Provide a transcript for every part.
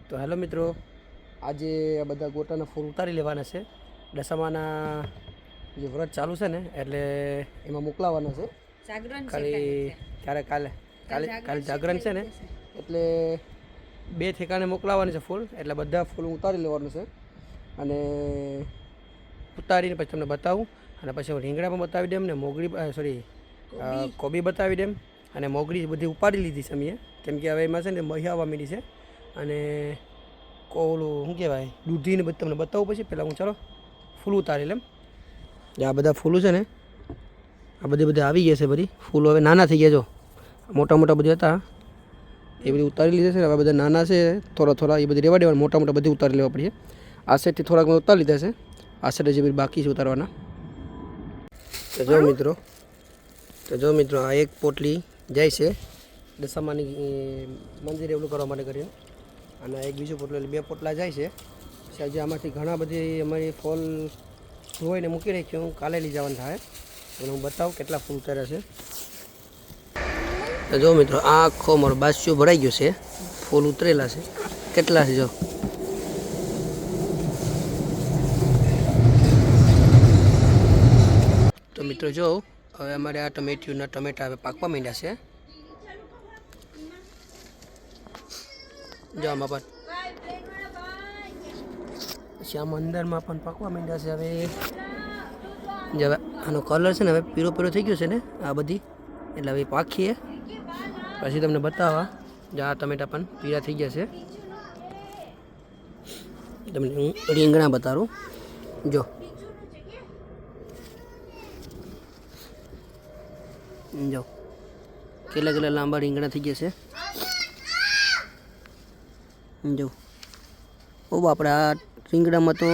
તો હેલો મિત્રો, આજે આ બધા ગોટાના ફૂલ ઉતારી લેવાના છે. દશામાના જે વ્રત ચાલુ છે ને એટલે એમાં મોકલાવાના છે. ખાલી ક્યારે કાલે જાગરણ છે ને એટલે 2 ઠેકાણે મોકલાવાની છે ફૂલ. એટલે બધા ફૂલ ઉતારી લેવાનું છે અને ઉતારીને પછી તમને બતાવું. અને પછી હું રીંગણા પણ બતાવી દઉં ને મોગરી કોબી બતાવી દઉં. અને મોગરી બધી ઉપાડી લીધી છે અમે, કેમ કે હવે એમાં છે ને મહી આવવા માંડી છે. અને ઓલું શું કહેવાય દૂધીને બધું તમને બતાવું પછી. પહેલાં હું ચાલો ફૂલ ઉતારી લેમ. આ બધા ફૂલો છે ને આ બધી આવી ગયા છે. બધી ફૂલો હવે નાના થઈ ગયા. જો મોટા મોટા બધી હતા એ બધી ઉતારી લીધા છે. હવે બધા નાના છે થોડા એ બધી રહેવા દેવાના. મોટા બધી ઉતારી લેવા પડશે. આ સાઈડથી થોડાક મેં ઉતારી લીધા છે. આ સાઈડ જે બધી બાકી છે ઉતારવાના. તો જો મિત્રો આ એક પોટલી જાય છે દશામાની મંદિરે એવલું કરવા માટે કરીને. અને એક બીજું પોટલું એટલે 2 પોટલા જાય છે. પછી આજે આમાંથી ઘણા બધી અમારી ફૂલ ધોઈને મૂકી રાખ્યું. કાલે લઈ જવાનું થાય અને હું બતાવું કેટલા ફૂલ ઉતાર્યા છે. તો જો મિત્રો આ આખો મારો બાસ્યો ભરાઈ ગયો છે. ફૂલ ઉતરેલા છે. કેટલા છે જો. તો મિત્રો જો હવે અમારે આ ટમેટા હવે પાકવા માંડ્યા છે. જો આમાં પણ પછી આમાં અંદરમાં પણ પાકવા માંડ્યા છે. હવે આનો કલર છે ને હવે પીળો થઈ ગયો છે ને આ બધી. એટલે હવે પાકીએ પછી તમને બતાવવા. જો આ ટમેટા પણ પીળા થઈ ગયા છે. તમને હું રીંગણા બતાવું. જો કેટલા લાંબા રીંગણા થઈ ગયા છે. જો ઓ બાપરે, આ રીંગણામાં તો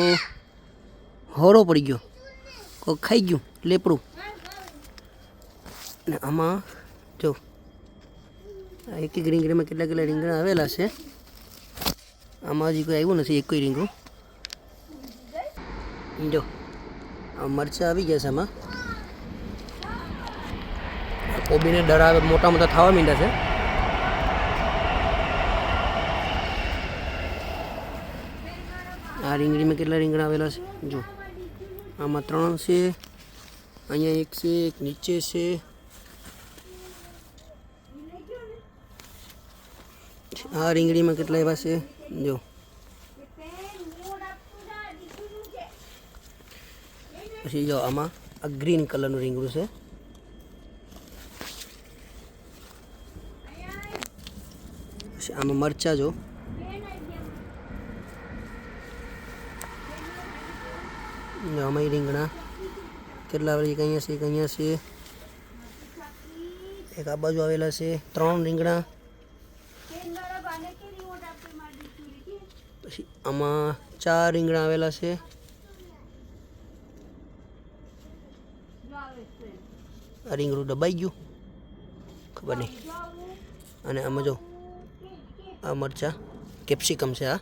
હોરો પડી ગયો. કોઈ ખાઈ ગયું લેપડું. ને આમાં જો એક રીંગણામાં કેટલા રીંગણા આવેલા છે. આમાં હજી કોઈ આવ્યું નથી એક કોઈ રીંગણું. જો આ મરચાં આવી ગયા છે. આમાં કોબીને દડા મોટા થવા માંડ્યા છે. આ રીંગણીમાં કેટલા રીંગણા આવેલા છે જો. આમાં 3 છે, અહીંયા 1 છે, એક નીચે છે. આ રીંગણીમાં કેટલા એવા છે જો. પછી જો આમાં આ ગ્રીન કલરનું રીંગણું છે. પછી આમાં મરચાં જો. આમાં રીંગણા કેટલા એક અહીંયા છે, એક અહીંયા છે, એક આ બાજુ આવેલા છે. 3 રીંગણા. પછી આમાં 4 રીંગણા આવેલા છે. આ રીંગણું દબાઈ ગયું ખબર નહીં. અને આમાં જો આ મરચાં કેપ્સિકમ છે. આ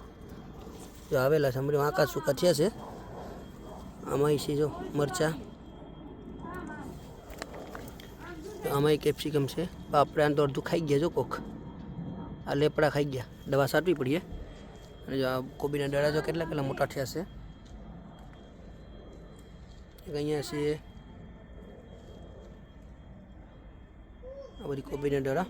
જો આવેલા છે. હમણાં આકા સૂકા થયા છે. આમાં છે જો મરચાં. આમાં કેપ્સિકમ છે. આપણે આને તો અડધું ખાઈ ગયા જો કોક. આ લેપડા ખાઈ ગયા. દવા સાટવી પડીએ. અને જો આ કોબીના દડા જો કેટલા મોટા થયા છે. એક અહીંયા છે. આ બધી કોબીના દડા.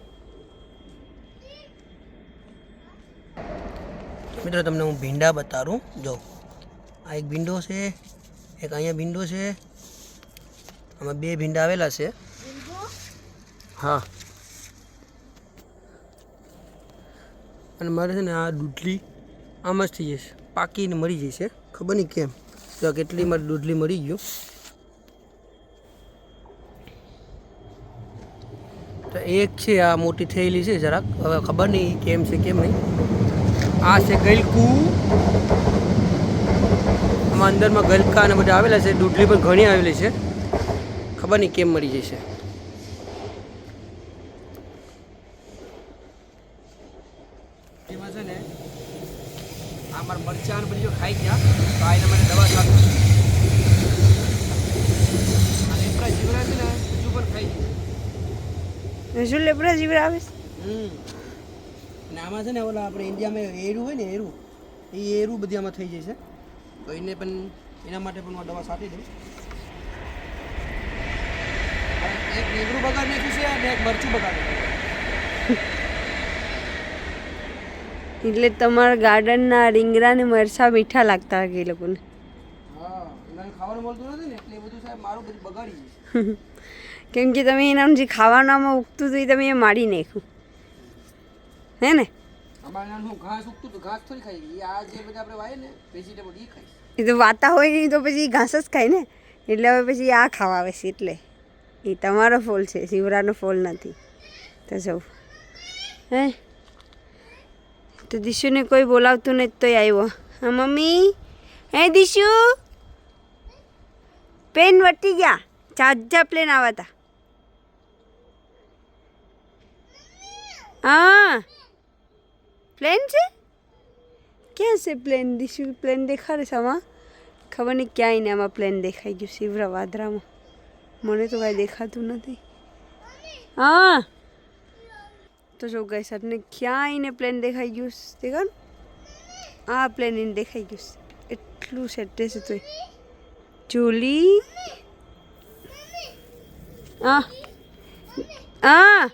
મિત્રો તમને હું ભીંડા બતાવું. જો આ એક ભીંડો છે, એક અહીંયા ભીંડો છે. આમાં 2 ભીંડા આવેલા છે. હા, અને મારે છે ને આ દૂધલી આમ જ થઈ જશે. પાકીને મરી જશે. ખબર નહીં કેમ. તો કેટલી મારી દૂધલી મરી ગયું. તો એક છે આ મોટી થયેલી છે જરાક. હવે ખબર નહીં કેમ છે કેમ નહીં. આ છે ગલકું. આમાં અંદરમાં ગલકા અને બધા આવેલા છે. દૂધલી પણ ઘણી આવેલી છે. ખબર નહીં કેમ મરી જશે. એમાં છે ને આ મારા મરચાં બધી જો ખાઈ ગયા. તો આ એના માટે દવા ચાલુ. આ લેપડા જીવડા છે ને હજુ પણ ખાઈ ગયા. લેપડા જીવડા આવે. અને આમાં છે ને ઓલા આપણે ઇન્ડિયામાં એરું હોય ને એરું એ એરું બધી આમાં થઈ જાય છે તો એને પણ એના માટે પણ હું દવા છાંટી દઉં. એક લીમડું બગાડ નાખ્યું છે અને એક મરચું બગાડ નાખ્યું. એટલે તમારા ગાર્ડનના રીંગણા ને મરચા મીઠા લાગતા હશે એ લોકોને. હા એનાને ખાવાનું મળતું નથી ને એટલે એ બધું સાહેબ મારું બધું બગાડી જાય. કેમ કે તમે એનાનું જે ખાવાનામાં ઉગતું હતું એ તમે એ મારી નાખ્યું હે ને. અમારે એનાનું શું ઘાસ ઉગતું હતું ઘાસ થોડી ખાઈ ગઈ આ જે બધા આપણે વાય ને વેજીટેબલ એ ખાઈ. એ તો વાતા હોય નહીં તો પછી ઘાસ જ ખાય ને એટલે હવે પછી આ ખાવા આવે છે એટલે એ તમારો ફોલ છે શિવરાનો ફોલ નથી. તો જવું હે તો દિશુને કોઈ બોલાવતું નથી તોય આવ્યો. હા મમ્મી હે દિશુ પેન વટી ગયા ચાજા પ્લેન આવ્યા હતા. હા પ્લેન છે ક્યાં છે પ્લેન દિશુ પ્લેન દેખાડે છે આમાં ખબર નહીં ક્યાંય ને આમાં પ્લેન દેખાઈ ગયું શિવરા વાદરામાં મને તો કાંઈ દેખાતું નથી. હા તો જો ગઈ સરને ક્યાંય ને પ્લેન દેખાઈ ગયું દેખાડ આ પ્લેન એને દેખાઈ ગયું એટલું સેટે છે તો જોલી હા હા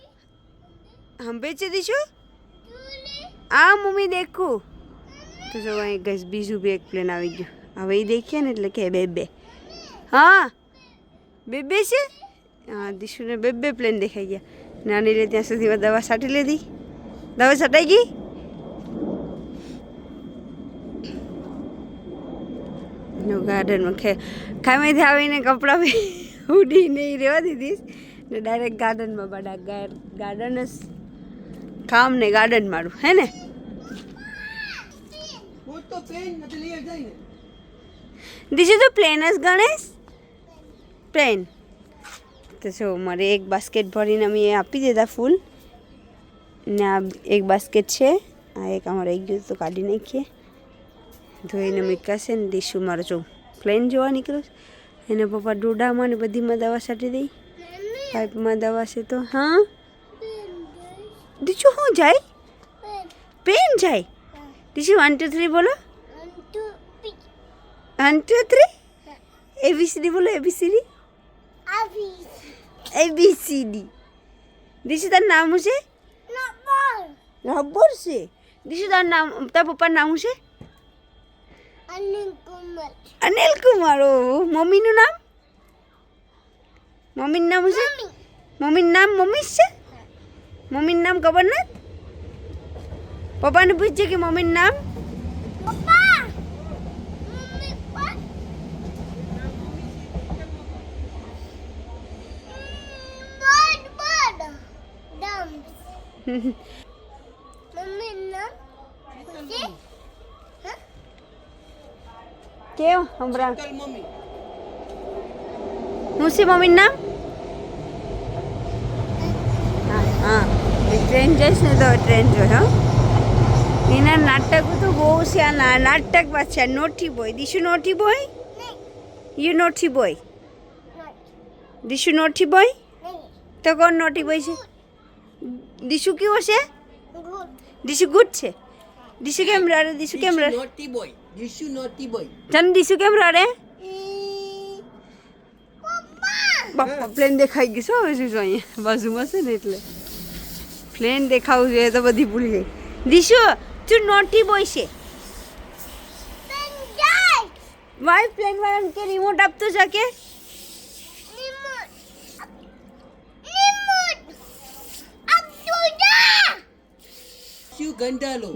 હંભે છે દીશું આ મમ્મી દેખું તો જો અહીં ગઈ બીજું બી એક પ્લેન આવી ગયું હવે એ દેખીએ ને એટલે કે બે હા બે છે હા દીશુને બે પ્લેન દેખાઈ ગયા નાની લે ત્યાં સુધી દવા છાંટી લીધી દવા છટાઈ ગઈ. ગાર્ડનમાં ખામેથી આવીને કપડાં ઉડી નહીં રહેવા દીધીશ ને ડાયરેક્ટ ગાર્ડનમાં બધા ગાર્ડન જ કામ ને ગાર્ડન મારું હે ને. દીશું તો પ્લેન જ ગણેશ પ્લેન તો જો મારે એક બાસ્કેટ ભરીને અમે આપી દીધા ફૂલ ને આ એક બાસ્કેટ છે આ એક અમારે એક ગયું તો કાઢી નાખીએ ધોઈને મૂકાશે ને દીશું મારો જો પ્લેન જોવા નીકળ્યો એના પપ્પા ડોડામાં ને બધીમાં દવા છાંટી દઈ પાઇપમાં દવા છે તો હા દીશું શું જાય પેન જાય દીશું 1 2 3 બોલો 1 2 3 ABCD બોલો ABCD દીશુ તારું નામ શું છે રબર છે દીશુ તારું નામ તારા પપ્પાનું નામ શું છે અનિલ કુમાર ઓ મમ્મીનું નામ મમ્મીનું નામ શું છે મમ્મીનું નામ મમ્મી છે મમ્મીનું નામ ખબર નથી પપ્પાને પૂછજે કે મમ્મીનું નામ કેવું હમણાં હું છે મમ્મીનું નામ હા ટ્રેન જઈશ ને તો ટ્રેન જોઈ હા એના નાટકો તો બહુ છે આ નાટક પાછા naughty boy Dishu naughty boy you naughty boy Dishu naughty boy તો કોણ નોટી બોય છે દીશુ કેવો છે દીશુ ગુડ છે દીશુ કેમ રડે દીશુ કેમ રડે naughty boy Dishu naughty boy ચન દીશુ કેમ રડે બાપા પ્લેન દેખાઈ ગયું શું હવે શું અહીંયા બાજુમાં છે ને એટલે પ્લેન દેખાવું જોઈએ તો બધી ભૂલી જાય દીશુ તું નોટી બોય છે વાય પ્લેન વાળા કે રિમોટ આપતો છે કે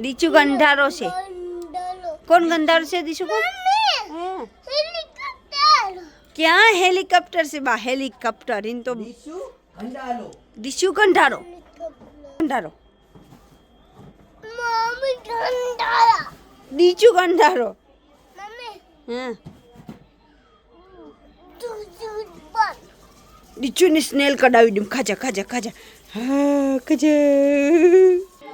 દીચુ ગંધારો છે કોણ ગંધારો છે દીચુ કોણ ક્યાં હેલિકોપ્ટર છે બા હેલિકોપ્ટર ઇન તો દીચુ ગંધારો ગંધારો દીચુ ગંધારો હા દીચુની સ્નેલ કઢાવી દઉં ખાજા ખાજા ખાજા હા ખાજા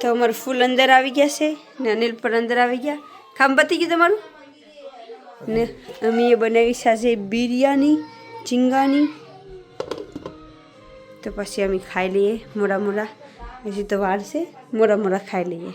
તો અમારું ફૂલ અંદર આવી ગયા છે ને અનિલ પર અંદર આવી ગયા કામ પતી ગયું તમારું ને અમે એ બનાવી સાથે બિરયાની ઝીંગાની તો પછી અમે ખાઈ લઈએ મોડા મોડા હજી તો વાર છે મોરા મોરા ખાઈ લઈએ.